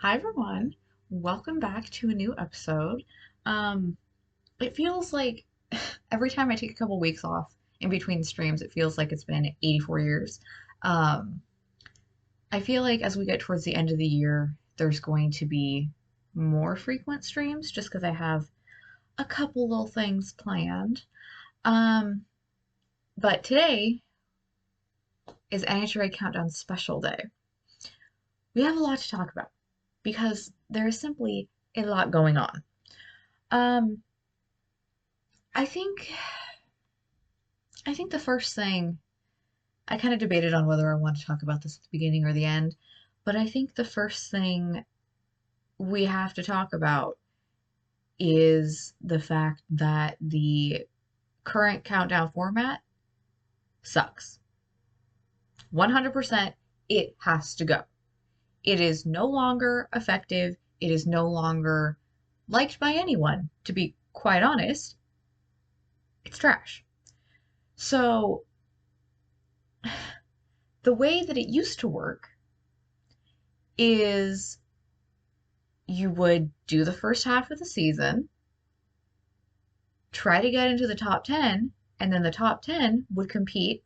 Hi everyone, welcome back to a new episode. Um, it feels like every time I take a couple weeks off in between streams, it feels like it's been 84 years. Um, I feel like as we get towards the end of the year, there's going to be more frequent streams just because I have a couple little things planned. Um, but today is NHRA Countdown Special Day. We have a lot to talk about because there is simply a lot going on. Um, I think I think the first thing I kind of debated on whether I want to talk about this at the beginning or the end, but I think the first thing we have to talk about is the fact that the current countdown format sucks. 100% it has to go. It is no longer effective. It is no longer liked by anyone, to be quite honest. It's trash. So, the way that it used to work is you would do the first half of the season, try to get into the top 10, and then the top 10 would compete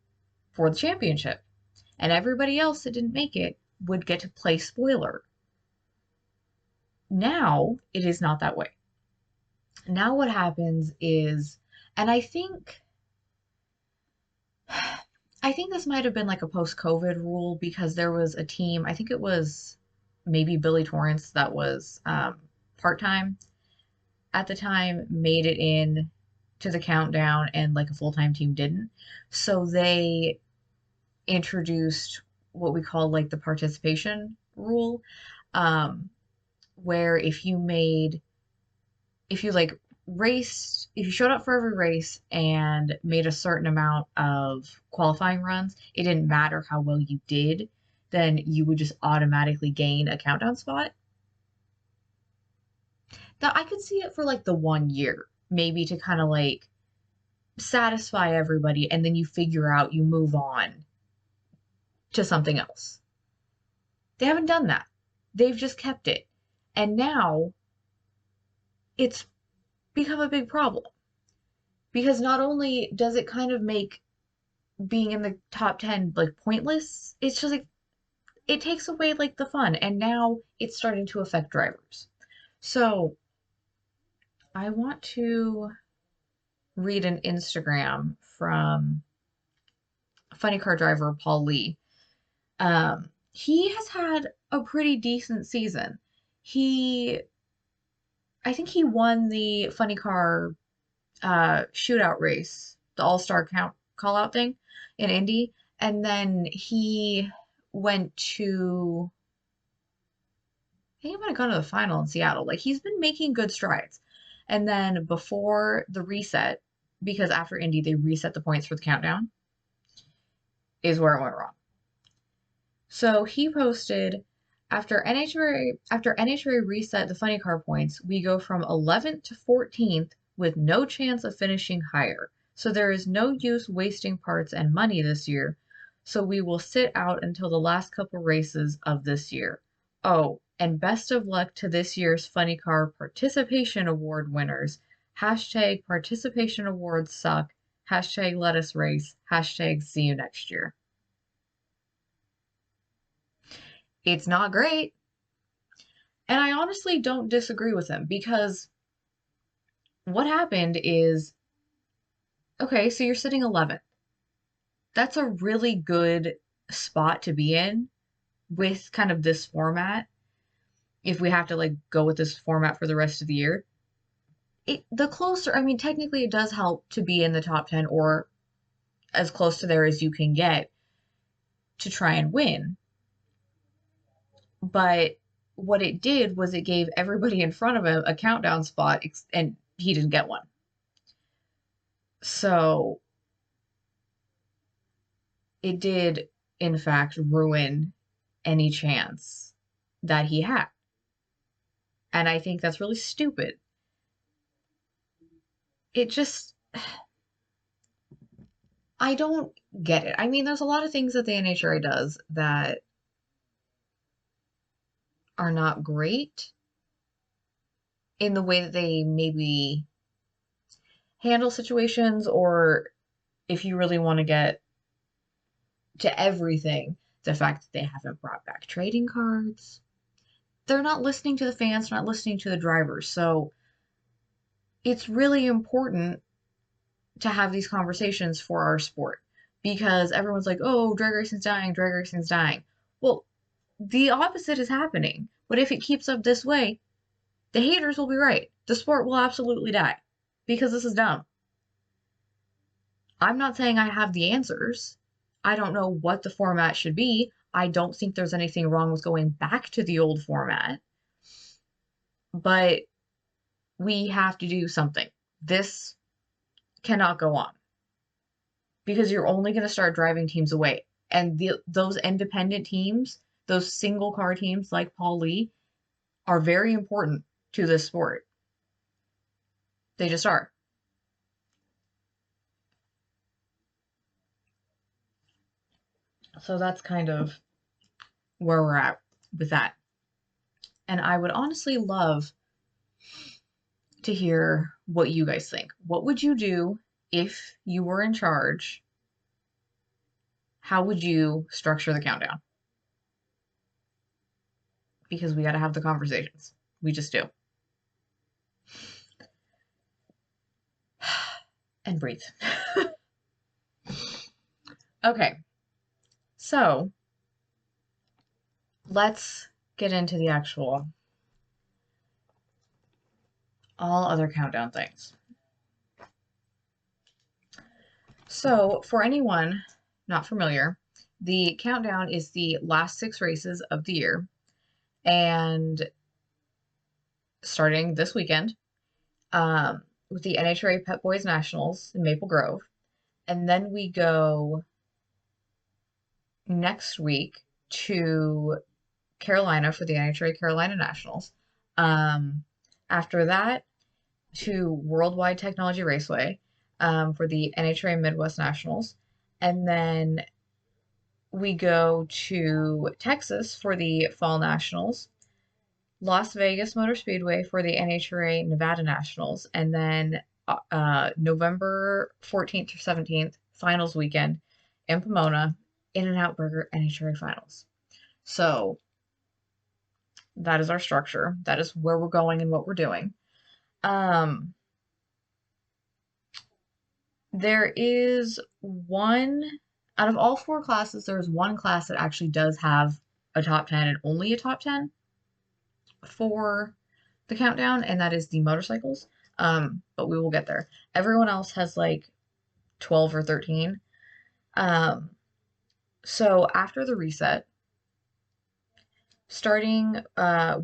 for the championship. And everybody else that didn't make it would get to play spoiler. Now it is not that way. Now what happens is, and I think this might have been like a post-COVID rule because there was a team, I think it was maybe Billy Torrance that was part-time at the time, made it in to the countdown and like a full-time team didn't. So they introduced what we call like the participation rule, um, where if you like raced, if you showed up for every race and made a certain amount of qualifying runs, it didn't matter how well you did, then you would just automatically gain a countdown spot. That I could see it for like the 1 year, maybe to kind of like satisfy everybody, and then you figure out you move on to something else. They haven't done that. They've just kept it. And now it's become a big problem because not only does it kind of make being in the top 10 like pointless, it's just like it takes away like the fun, and now it's starting to affect drivers. So I want to read an Instagram from funny car driver Paul Lee. He has had a pretty decent season. He, I think he won the funny car shootout race, the All Star count call out thing in Indy, and then he went to. I think he might have gone to the final in Seattle. Like he's been making good strides. And then before the reset, because after Indy they reset the points for the countdown, is where it went wrong. So he posted after NHRA reset the funny car points, we go from 11th to 14th with no chance of finishing higher. So there is no use wasting parts and money this year. So we will sit out until the last couple races of this year. Oh, and best of luck to this year's Funny Car Participation Award winners. Hashtag participation awards suck. Hashtag let us race. Hashtag see you next year. It's not great. And I honestly don't disagree with him because what happened is okay, so you're sitting 11th. That's a really good spot to be in with kind of this format. If we have to like go with this format for the rest of the year, the closer, I mean, technically it does help to be in the top 10 or as close to there as you can get to try and win. But what it did was it gave everybody in front of him a countdown spot and he didn't get one. So it did, in fact, ruin any chance that he had. And I think that's really stupid. It just, I don't get it. I mean, there's a lot of things that the NHRA does that are not great in the way that they maybe handle situations, or if you really want to get to everything, the fact that they haven't brought back trading cards. They're not listening to the fans, not listening to the drivers. So it's really important to have these conversations for our sport, because everyone's like, oh, drag racing's dying, drag racing's dying. Well, the opposite is happening. But if it keeps up this way, the haters will be right. The sport will absolutely die because this is dumb. I'm not saying I have the answers. I don't know what the format should be. I don't think there's anything wrong with going back to the old format, but we have to do something. This cannot go on because you're only going to start driving teams away. And those independent teams, those single car teams like Paul Lee, are very important to this sport. They just are. So that's kind of where we're at with that. And I would honestly love to hear what you guys think. What would you do if you were in charge? How would you structure the countdown? Because we got to have the conversations. We just do. And breathe. Okay. So let's get into the actual all other countdown things. So for anyone not familiar, the countdown is the last 6 races of the year, and starting this weekend with the NHRA Pep Boys Nationals in Maple Grove, and then we go next week to Carolina for the NHRA Carolina Nationals. After that, to Worldwide Technology Raceway for the NHRA Midwest Nationals. And then we go to Texas for the Fall Nationals, Las Vegas Motor Speedway for the NHRA Nevada Nationals, and then November 14th through 17th, finals weekend in Pomona, In-N-Out Burger NHRA Finals. So that is our structure. That is where we're going and what we're doing. There is one, out of all 4 classes, there's one class that actually does have a top 10 and only a top 10 for the countdown, and that is the motorcycles. But we will get there. Everyone else has like 12 or 13. So after the reset, starting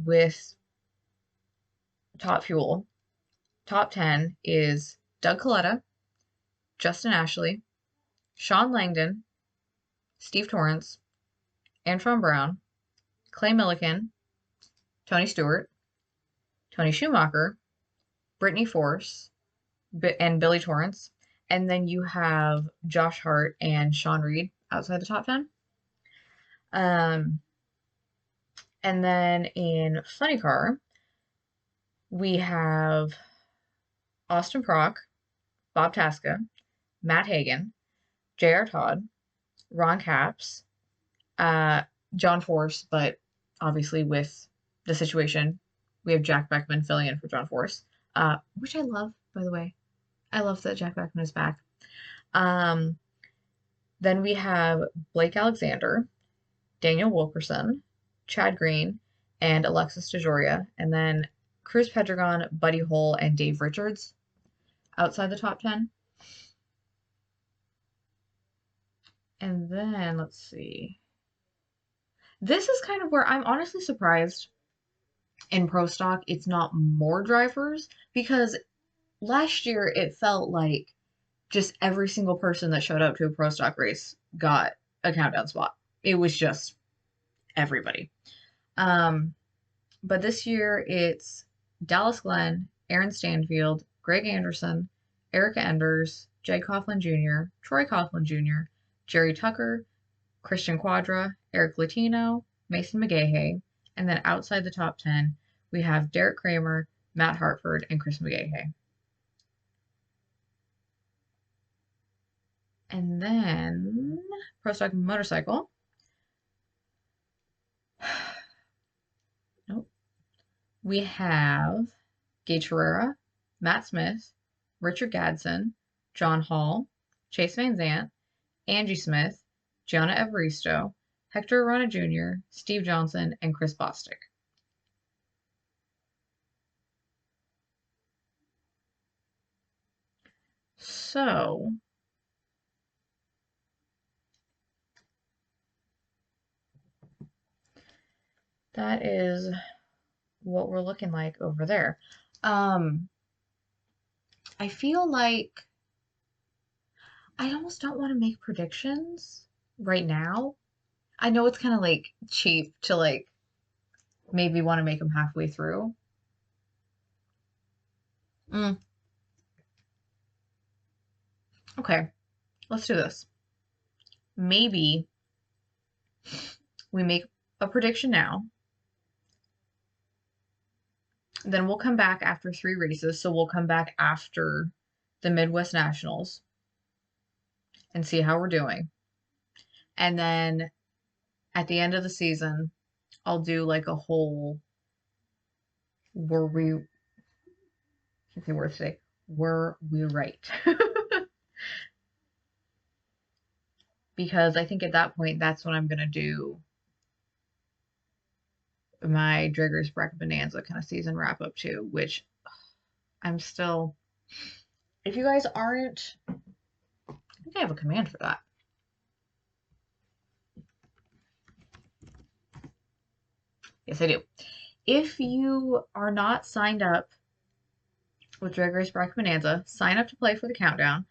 with Top Fuel, top 10 is Doug Coletta, Justin Ashley, Sean Langdon, Steve Torrance, Antron Brown, Clay Milliken, Tony Stewart, Tony Schumacher, Brittany Force, and Billy Torrance. And then you have Josh Hart and Sean Reed outside the top 10. And then in Funny Car, we have Austin Prock, Bob Tasca, Matt Hagan, J.R. Todd, Ron Capps, John Force, but obviously with the situation, we have Jack Beckman filling in for John Force, which I love, by the way. I love that Jack Beckman is back. Then we have Blake Alexander, Daniel Wilkerson, Chad Green, and Alexis DeJoria, and then Cruz Pedregon, Buddy Hull, and Dave Richards outside the top 10. And then, let's see. This is kind of where I'm honestly surprised in Pro Stock it's not more drivers, because last year it felt like just every single person that showed up to a Pro Stock race got a countdown spot. It was just everybody. But this year it's Dallas Glenn, Aaron Stanfield, Greg Anderson, Erica Enders, Jay Coughlin Jr., Troy Coughlin Jr., Jerry Tucker, Christian Quadra, Eric Latino, Mason McGahey, And then outside the top 10, we have Derek Kramer, Matt Hartford, and Chris McGahey. And then Pro Stock Motorcycle. Nope. We have Gage Herrera, Matt Smith, Richard Gadsden, John Hall, Chase Van Zandt, Angie Smith, Gianna Evaristo, Hector Arana Jr., Steve Johnson, and Chris Bostic. So, that is what we're looking like over there. I feel like I almost don't want to make predictions right now. I know it's kind of like cheap to like maybe want to make them halfway through. Okay, let's do this. Maybe we make a prediction now. Then we'll come back after 3 races. So we'll come back after the Midwest Nationals and see how we're doing. And then at the end of the season, I'll do like a whole were we can't say words today. Were we right? Because I think at that point that's when I'm gonna do my Drag Race Bracket Bonanza kind of season wrap up too, which I'm still, if you guys aren't, I think I have a command for that. Yes, I do. If you are not signed up with Drag Race Bracket Bonanza, sign up to play for the countdown.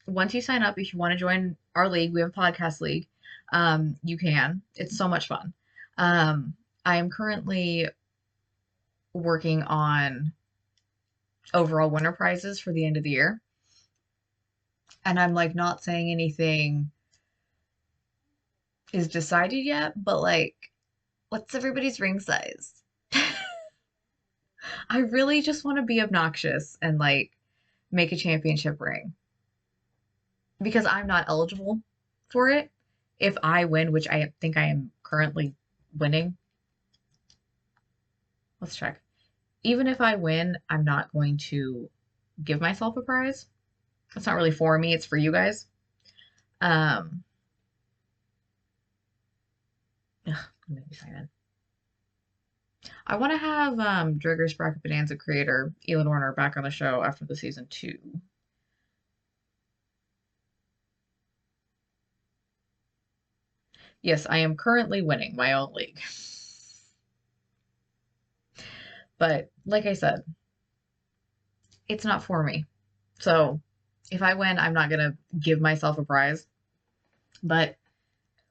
Once you sign up, if you want to join our league, we have a podcast league. You can. It's so much fun. I am currently working on overall winner prizes for the end of the year. And I'm like not saying anything is decided yet, but like, what's everybody's ring size? I really just want to be obnoxious and like make a championship ring because I'm not eligible for it. If I win, which I think I am currently winning, let's check. Even if I win, I'm not going to give myself a prize. It's not really for me, it's for you guys. Ugh, maybe sign in. I want to have Drag Race Bracket Bonanza creator Elin Warner back on the show after the season 2. Yes, I am currently winning my own league. But like I said, it's not for me. So if I win, I'm not going to give myself a prize. But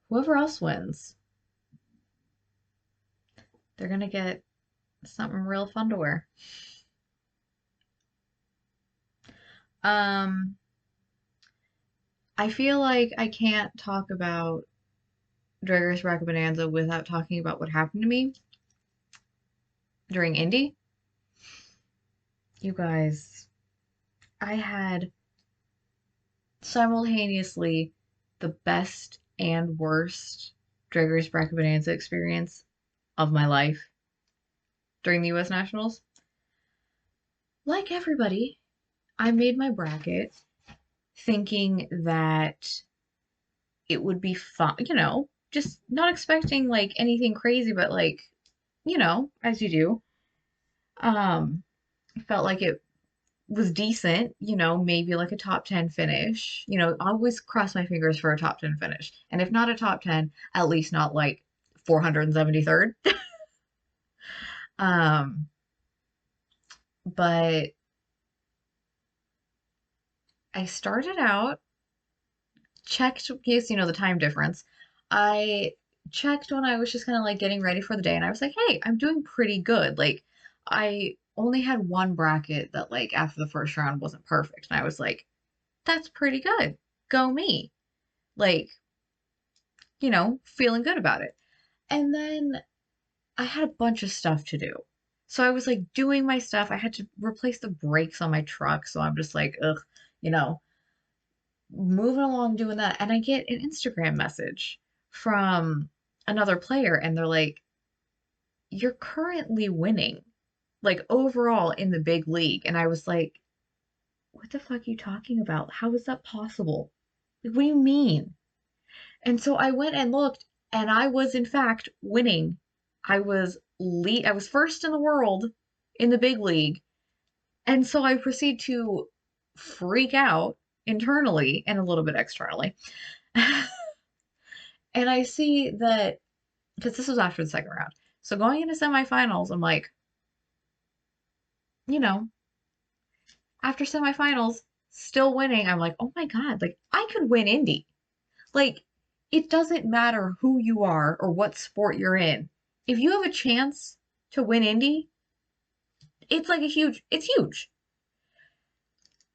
whoever else wins, they're going to get something real fun to wear. I feel like I can't talk about Drag Race Bracket Bonanza without talking about what happened to me during Indy. You guys, I had simultaneously the best and worst Drag Race Bracket Bonanza experience of my life during the US Nationals. Like everybody, I made my bracket thinking that it would be fun, just not expecting like anything crazy, but like, as you do. Felt like it was decent, maybe like a top 10 finish. I always cross my fingers for a top 10 finish. And if not a top 10, at least not like 473rd. But I started out, checked, because, the time difference. I checked when I was just kind of like getting ready for the day and I was like, hey, I'm doing pretty good. Like, I only had one bracket that like after the first round wasn't perfect. And I was like, that's pretty good. Go me. Like, feeling good about it. And then I had a bunch of stuff to do. So I was like doing my stuff. I had to replace the brakes on my truck. So I'm just like, ugh, you know, moving along doing that. And I get an Instagram message from another player, and they're like, you're currently winning, like overall in the big league. And I was like, what the fuck are you talking about? How is that possible? Like, what do you mean? And so I went and looked, and I was in fact winning. I was first in the world in the big league. And so I proceed to freak out internally and a little bit externally. And I see that because this was after the second round. So going into semifinals, I'm like, you know, after semifinals, still winning, I'm like, oh my God, like I could win Indy. Like, it doesn't matter who you are or what sport you're in. If you have a chance to win Indy, it's huge.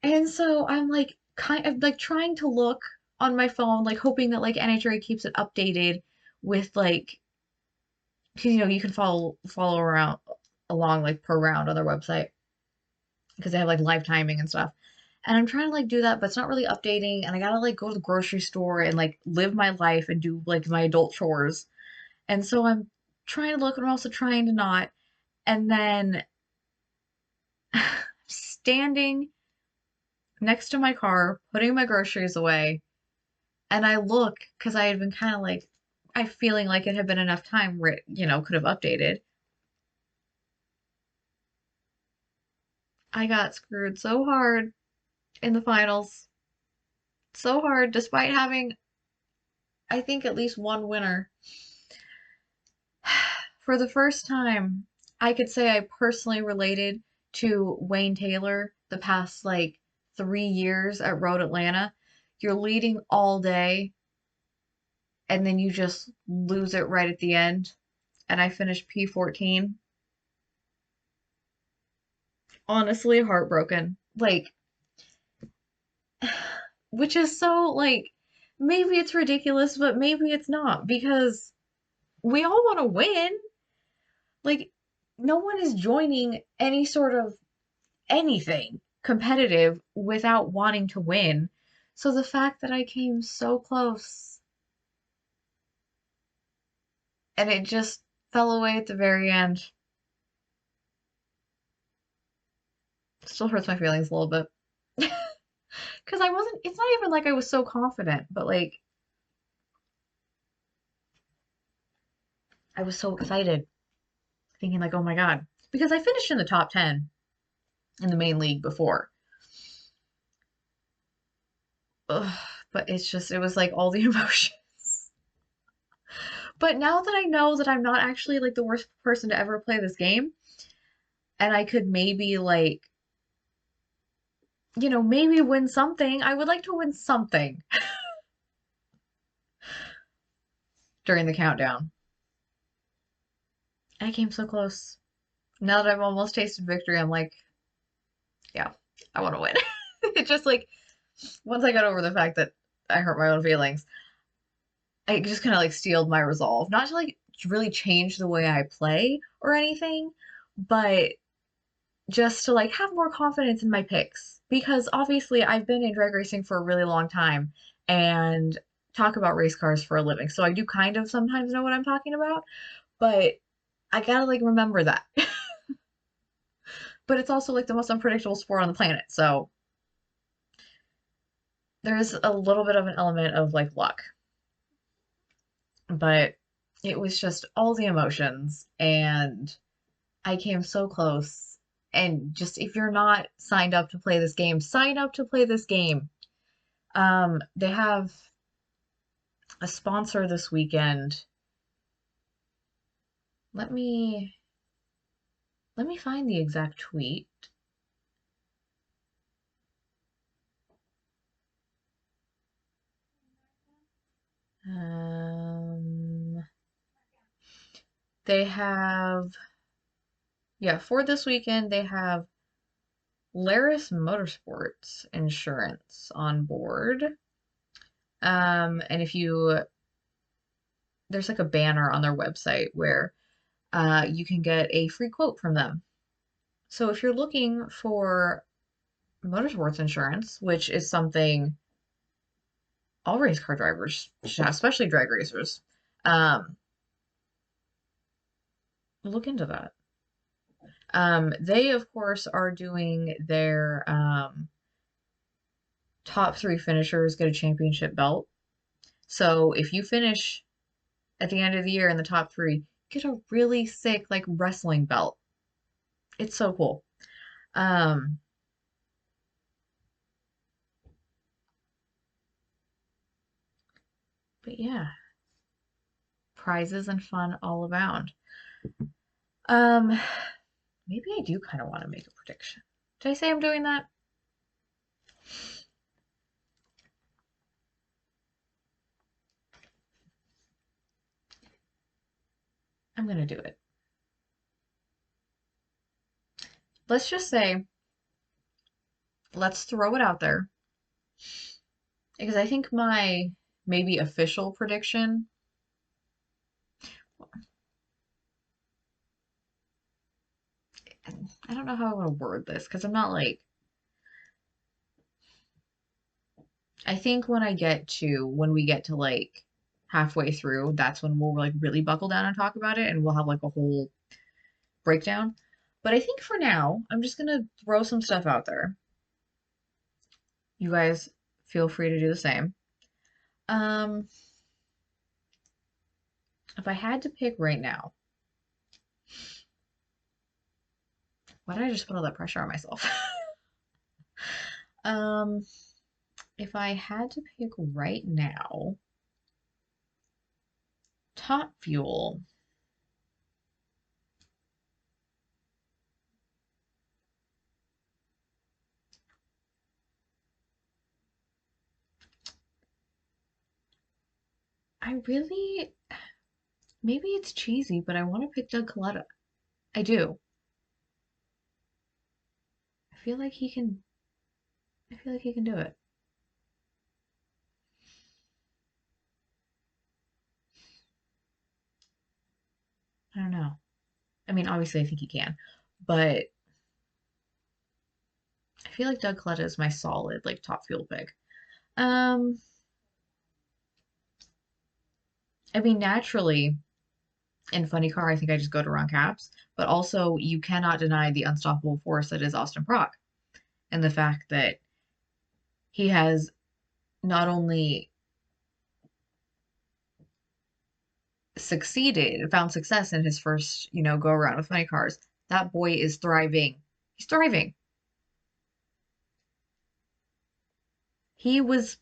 And so I'm like kind of like trying to look on my phone, like hoping that like NHRA keeps it updated with like, because you can follow around along like per round on their website because they have like live timing and stuff. And I'm trying to like do that, but it's not really updating. And I gotta like go to the grocery store and like live my life and do like my adult chores. And so I'm trying to look, and I'm also trying to not. And then standing next to my car, putting my groceries away, and I look because I had been kind of like, I feeling like it had been enough time where it, could have updated. I got screwed so hard in the finals. So hard, despite having, I think, at least one winner. For the first time, I could say I personally related to Wayne Taylor the past like 3 years at Road Atlanta. You're leading all day and then you just lose it right at the end. And I finished P14. Honestly, heartbroken. Like, which is so like, maybe it's ridiculous, but maybe it's not because we all want to win. Like, no one is joining any sort of anything competitive without wanting to win. So the fact that I came so close and it just fell away at the very end still hurts my feelings a little bit. Because it's not even like I was so confident, but like, I was so excited, thinking, like, oh my God. Because I finished in the top 10 in the main league before. Ugh, but it was like all the emotions. But now that I know that I'm not actually like the worst person to ever play this game, and I could maybe like, maybe win something, I would like to win something during the countdown. I came so close. Now that I've almost tasted victory, I'm like, yeah, I want to win. It just like, once I got over the fact that I hurt my own feelings, I just kind of like steeled my resolve. Not to like really change the way I play or anything, but just to like have more confidence in my picks. Because obviously I've been in drag racing for a really long time and talk about race cars for a living. So I do kind of sometimes know what I'm talking about, but I gotta like remember that. But it's also like the most unpredictable sport on the planet. So there's a little bit of an element of like luck. But it was just all the emotions, and I came so close. And just if you're not signed up to play this game, sign up to play this game. They have a sponsor this weekend. Let me find the exact tweet. Um, they have, yeah, for this weekend they have Laris Motorsports insurance on board. And if you there's like a banner on their website where you can get a free quote from them. So if you're looking for motorsports insurance, which is something all race car drivers should have, especially drag racers, um, look into that. They, of course, are doing their top three finishers get a championship belt. So if you finish at the end of the year in the top three, get a really sick like wrestling belt. It's so cool. Um, but yeah, prizes and fun all around. Um, maybe I do kind of want to make a prediction. Did I say I'm doing that? I'm gonna do it. Let's just say, let's throw it out there because I think my maybe official prediction. I don't know how I want to word this because I'm not like. I think when we get to like halfway through, that's when we'll like really buckle down and talk about it and we'll have like a whole breakdown. But I think for now, I'm just gonna throw some stuff out there. You guys feel free to do the same. Um, if I had to pick right now, why did I just put all that pressure on myself? Um, if I had to pick right now, Top Fuel. I really, maybe it's cheesy, but I want to pick Doug Coletta. I do. I feel like he can, I feel like he can do it. I don't know. I mean, obviously, I think he can, but I feel like Doug Coletta is my solid, like, Top Fuel pick. Um, I mean, naturally, in Funny Car, I think I just go to Ron Capps, but also you cannot deny the unstoppable force that is Austin Prock and the fact that he has not only succeeded, found success in his first, go around with Funny Cars. That boy is thriving. He's thriving. He was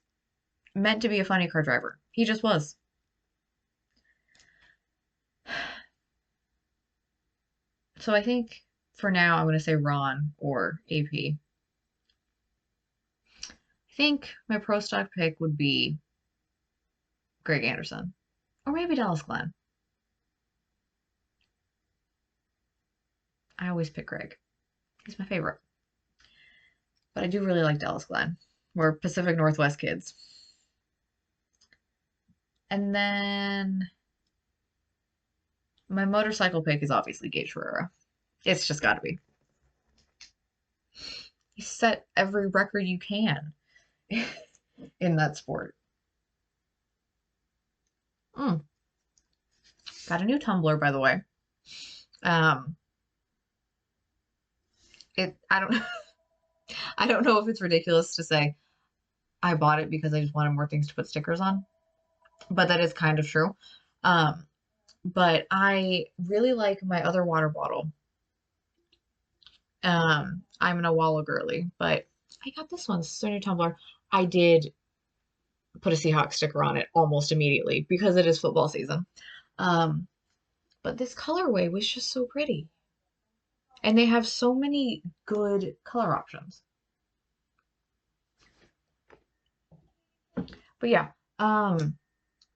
meant to be a funny car driver. He just was. So I think for now, I'm going to say Ron or AP. I think my pro stock pick would be Greg Anderson or maybe Dallas Glenn. I always pick Greg. He's my favorite. But I do really like Dallas Glenn. We're Pacific Northwest kids. And then my motorcycle pick is obviously Gage Ferrera. It's just got to be. He set every record you can in that sport. Mm. Got a new tumbler, by the way. Um, I don't I don't know if it's ridiculous to say I bought it because I just wanted more things to put stickers on, but that is kind of true. Um, but I really like my other water bottle. I'm an Awala girly, but I got this one. This is a new tumbler. I did put a Seahawks sticker on it almost immediately because it is football season. Um, but this colorway was just so pretty. And they have so many good color options. But yeah,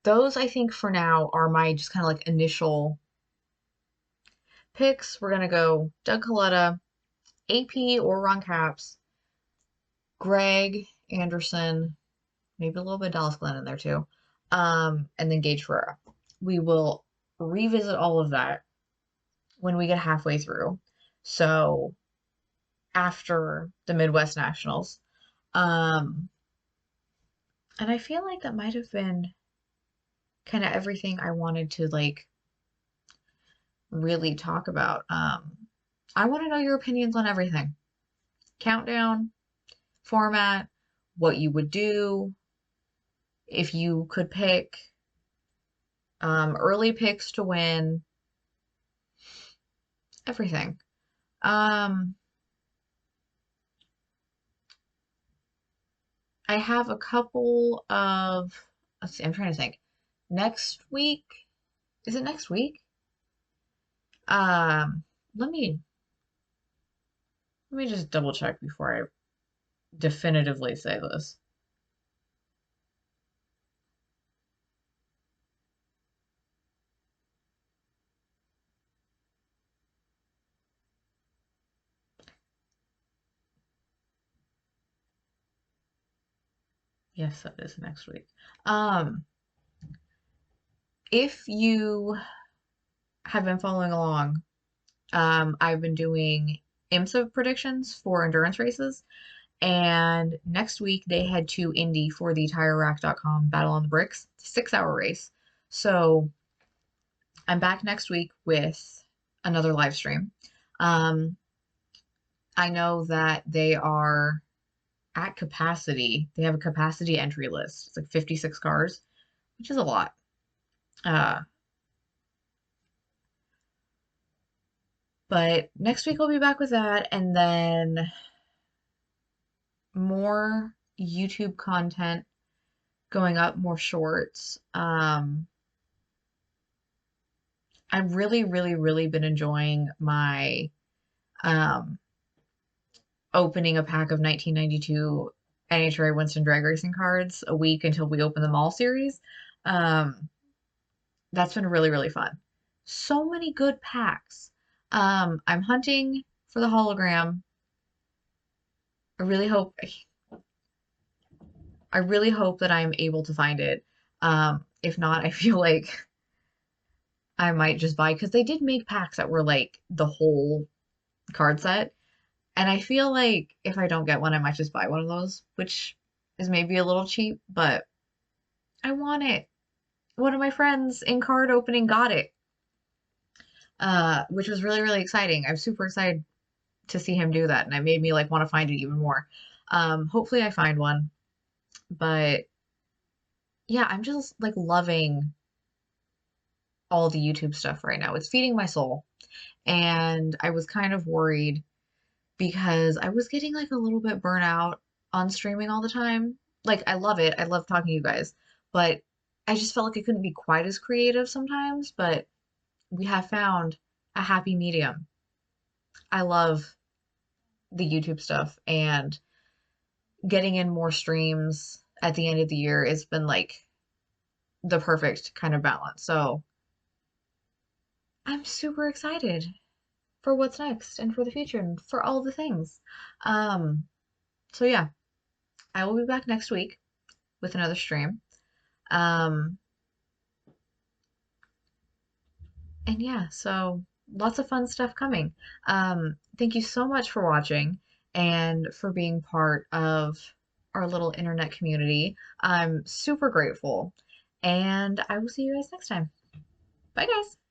those I think for now are my just kind of like initial picks. We're gonna go Doug Coletta, AP or Ron Capps, Greg Anderson, maybe a little bit of Dallas Glenn in there too, and then Gage Ferrera. We will revisit all of that when we get halfway through. So after the Midwest Nationals. Um, and I feel like that might have been kind of everything I wanted to like really talk about. I want to know your opinions on everything. Countdown, format, what you would do if you could pick, early picks to win, everything. Um, I have a couple of, let's see, I'm trying to think. Next week, is it next week? Um, let me just double check before I definitively say this. Yes, that is next week. Um, if you have been following along, I've been doing IMSA predictions for endurance races, and next week they head to Indy for the TireRack.com Battle on the Bricks 6-hour race. So I'm back next week with another live stream. Um, I know that they are at capacity. They have a capacity entry list. It's like 56 cars, which is a lot. Uh, but next week I'll be back with that, and then more YouTube content going up, more shorts. I've really, really, really been enjoying my um, opening a pack of 1992 NHRA Winston Drag Racing cards a week until we open them all series. Um, that's been really, really fun. So many good packs. I'm hunting for the hologram. I really hope I really hope that I'm able to find it. If not, I feel like I might just buy because they did make packs that were like the whole card set. And I feel like if I don't get one, I might just buy one of those, which is maybe a little cheap, but I want it. One of my friends in card opening got it, which was really, really exciting. I'm super excited to see him do that, and it made me like want to find it even more. Hopefully I find one, but yeah, I'm just like loving all the YouTube stuff right now. It's feeding my soul. And I was kind of worried because I was getting like a little bit burnout on streaming all the time. Like I love it. I love talking to you guys, but I just felt like I couldn't be quite as creative sometimes, but we have found a happy medium. I love the YouTube stuff and getting in more streams at the end of the year. It's been like the perfect kind of balance. So I'm super excited for what's next and for the future and for all the things. Um, so yeah, I will be back next week with another stream. Um, and yeah, so lots of fun stuff coming. Thank you so much for watching and for being part of our little internet community. I'm super grateful, and I will see you guys next time. Bye, guys.